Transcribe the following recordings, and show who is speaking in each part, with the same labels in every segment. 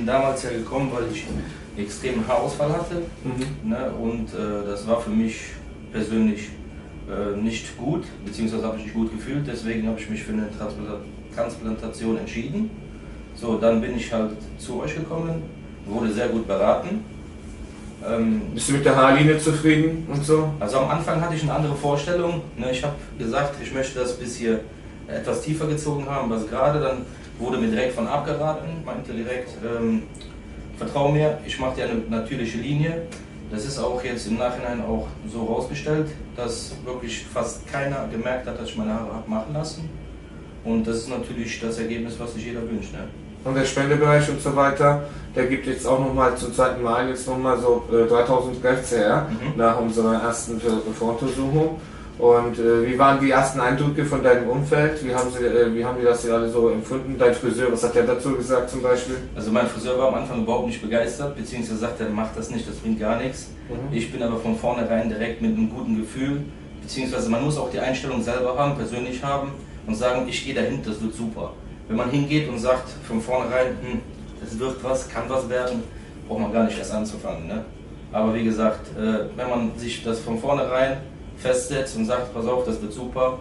Speaker 1: damals ja gekommen, weil ich einen extremen Haarausfall hatte. Ne? Und das war für mich persönlich nicht gut, beziehungsweise habe ich nicht gut gefühlt. Deswegen habe ich mich für eine Transplantation entschieden. So, dann bin ich halt zu euch gekommen, wurde sehr gut beraten.
Speaker 2: Bist du mit der Haarlinie zufrieden und so?
Speaker 1: Also am Anfang hatte ich eine andere Vorstellung. Ne? Ich habe gesagt, ich möchte das bis hier etwas tiefer gezogen haben, was gerade. Dann wurde mir direkt von abgeraten, meinte direkt, vertrau mir, ich mache dir eine natürliche Linie. Das ist auch jetzt im Nachhinein auch so rausgestellt, dass wirklich fast keiner gemerkt hat, dass ich meine Haare habe machen lassen. Und das ist natürlich das Ergebnis, was sich jeder wünscht. Ne?
Speaker 2: Und der Spendebereich und so weiter, der gibt jetzt auch nochmal zum zweiten Mal jetzt nochmal so 3000 Kräfte her, nach unserer ersten Voruntersuchung. Und wie waren die ersten Eindrücke von deinem Umfeld? Wie haben die das hier alle so empfunden? Dein Friseur, was hat der dazu gesagt zum Beispiel?
Speaker 1: Also mein Friseur war am Anfang überhaupt nicht begeistert, beziehungsweise sagte, er macht das nicht, das bringt gar nichts. Ich bin aber von vornherein direkt mit einem guten Gefühl, beziehungsweise man muss auch die Einstellung selber haben, persönlich haben und sagen, ich gehe dahin, das wird super. Wenn man hingeht und sagt von vornherein, es wird was, kann was werden, braucht man gar nicht erst anzufangen. Ne? Aber wie gesagt, wenn man sich das von vornherein festsetzt und sagt, pass auf, das wird super,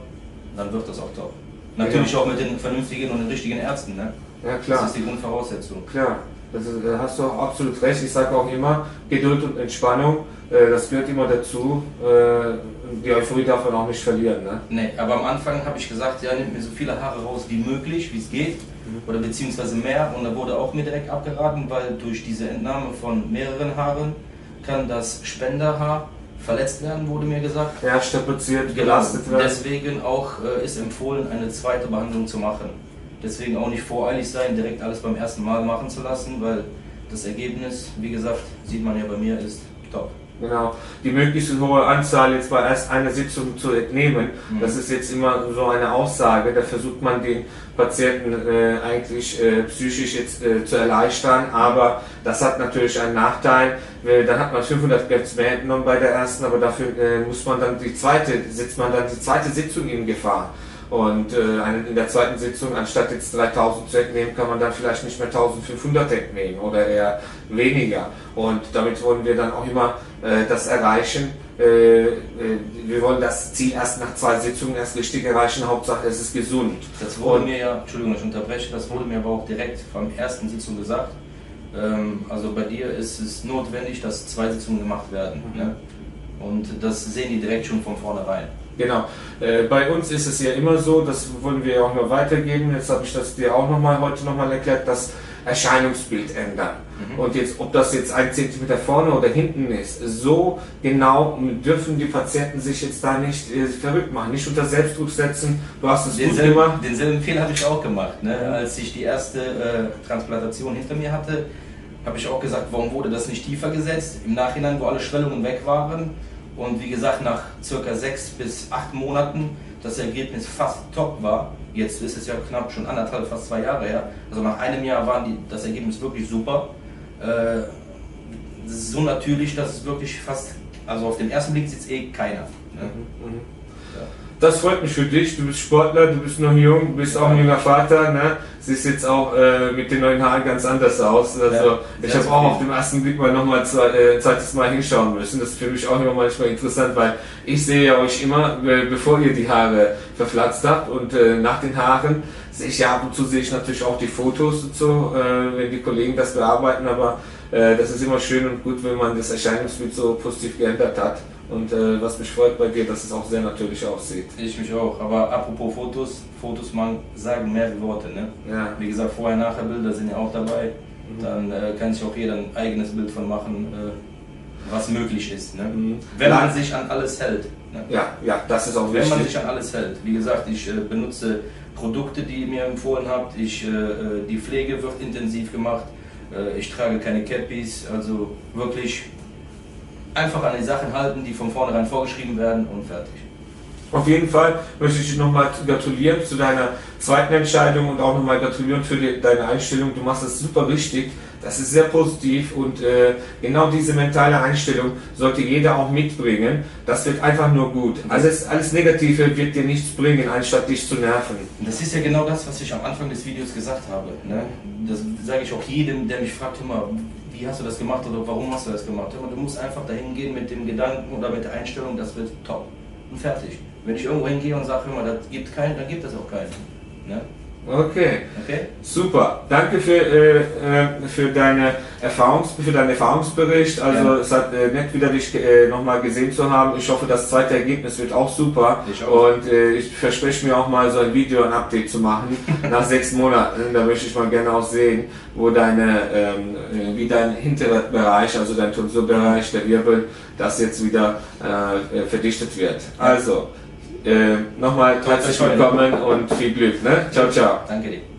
Speaker 1: dann wird das auch top. Natürlich auch mit den vernünftigen und den richtigen Ärzten. Ne?
Speaker 2: Ja, klar.
Speaker 1: Das ist die Grundvoraussetzung.
Speaker 2: Klar, da hast du auch absolut recht. Ich sage auch immer, Geduld und Entspannung, das gehört immer dazu. Die Euphorie darf man auch nicht verlieren. Ne?
Speaker 1: Nee, aber am Anfang habe ich gesagt, ja, nimmt mir so viele Haare raus wie möglich, wie es geht, oder beziehungsweise mehr. Und da wurde auch mir direkt abgeraten, weil durch diese Entnahme von mehreren Haaren kann das Spenderhaar verletzt werden, wurde mir gesagt.
Speaker 2: Ja, strapaziert, belastet werden.
Speaker 1: Deswegen auch ist empfohlen, eine zweite Behandlung zu machen. Deswegen auch nicht voreilig sein, direkt alles beim ersten Mal machen zu lassen, weil das Ergebnis, wie gesagt, sieht man ja bei mir, ist top.
Speaker 2: Genau, die möglichst hohe Anzahl jetzt bei erst einer Sitzung zu entnehmen, das ist jetzt immer so eine Aussage, da versucht man den Patienten eigentlich psychisch jetzt zu erleichtern, aber das hat natürlich einen Nachteil, dann hat man 500 Kräfte mehr entnommen bei der ersten, aber dafür sitzt man dann die zweite Sitzung in Gefahr. Und in der zweiten Sitzung, anstatt jetzt 3000 zu entnehmen, kann man dann vielleicht nicht mehr 1500 entnehmen oder eher weniger. Und damit wollen wir dann auch immer das erreichen. Wir wollen das Ziel erst nach 2 Sitzungen erst richtig erreichen, Hauptsache es ist gesund.
Speaker 1: Das wurde mir ja, Entschuldigung, ich unterbreche, das wurde mir aber auch direkt vom ersten Sitzung gesagt. Also bei dir ist es notwendig, dass 2 Sitzungen gemacht werden. Ne? Und das sehen die direkt schon von vornherein.
Speaker 2: Genau. Bei uns ist es ja immer so, das wollen wir auch noch weitergeben, jetzt habe ich das dir auch heute nochmal erklärt, das Erscheinungsbild ändern. Und jetzt, ob das jetzt 1 cm vorne oder hinten ist, so genau dürfen die Patienten sich jetzt da nicht verrückt machen, nicht unter Selbstdruck setzen. Du hast es gut gemacht.
Speaker 1: Denselben Fehler habe ich auch gemacht. Ne? Als ich die erste Transplantation hinter mir hatte, habe ich auch gesagt, warum wurde das nicht tiefer gesetzt? Im Nachhinein, wo alle Schwellungen weg waren. Und wie gesagt, nach ca. 6 bis 8 Monaten das Ergebnis fast top war. Jetzt ist es ja knapp schon 1,5, fast 2 Jahre her. Also nach einem Jahr war das Ergebnis wirklich super. Das ist so natürlich, dass es wirklich fast, also auf den ersten Blick sieht es eh keiner. Ne? Ja.
Speaker 2: Das freut mich für dich, du bist Sportler, du bist noch jung, du bist auch ein junger Vater, ne? Siehst jetzt auch mit den neuen Haaren ganz anders aus. Also
Speaker 1: ja,
Speaker 2: ich habe auch auf den ersten Blick mal nochmal zweites Mal hinschauen müssen. Das ist für mich auch immer manchmal interessant, weil ich sehe ja euch immer, bevor ihr die Haare verpflanzt habt und nach den Haaren sehe ich ja ab und zu sehe ich natürlich auch die Fotos und so, wenn die Kollegen das bearbeiten, aber das ist immer schön und gut, wenn man das Erscheinungsbild so positiv geändert hat. Und was mich freut bei dir, dass es auch sehr natürlich aussieht.
Speaker 1: Ich mich auch, aber apropos Fotos sagen mehr wie Worte. Ne?
Speaker 2: Ja.
Speaker 1: Wie gesagt, Vorher-Nachher-Bilder sind ja auch dabei. Dann kann sich auch jeder ein eigenes Bild von machen, was möglich ist. Ne? Wenn man sich an alles hält. Ne?
Speaker 2: Ja, das ist auch wichtig.
Speaker 1: Wenn man sich an alles hält. Wie gesagt, ich benutze Produkte, die ihr mir empfohlen habt. Die Pflege wird intensiv gemacht. Ich trage keine Cappies, also wirklich einfach an die Sachen halten, die von vornherein vorgeschrieben werden und fertig.
Speaker 2: Auf jeden Fall möchte ich dir nochmal gratulieren zu deiner zweiten Entscheidung und auch nochmal gratulieren für deine Einstellung. Du machst das super richtig, das ist sehr positiv und genau diese mentale Einstellung sollte jeder auch mitbringen. Das wird einfach nur gut. Alles Negative wird dir nichts bringen, anstatt dich zu nerven.
Speaker 1: Das ist ja genau das, was ich am Anfang des Videos gesagt habe. Ne? Das sage ich auch jedem, der mich fragt immer, wie hast du das gemacht oder warum hast du das gemacht? Du musst einfach dahin gehen mit dem Gedanken oder mit der Einstellung, das wird top und fertig. Wenn ich irgendwo hingehe und sage, immer, das gibt keinen, dann gibt es auch keinen. Ne?
Speaker 2: Okay, super. Danke für deinen Erfahrungsbericht. Also es hat nett wieder dich nochmal gesehen zu haben. Ich hoffe, das zweite Ergebnis wird auch super.
Speaker 1: Ich auch.
Speaker 2: Und ich verspreche mir auch mal so ein Video, ein Update zu machen nach 6 Monaten. Da möchte ich mal gerne auch sehen, wo wie dein hinterer Bereich, also dein Tonsurbereich, der Wirbel, das jetzt wieder verdichtet wird. Also nochmal herzlich willkommen und viel Glück. Ne? Ciao, ciao.
Speaker 1: Danke dir.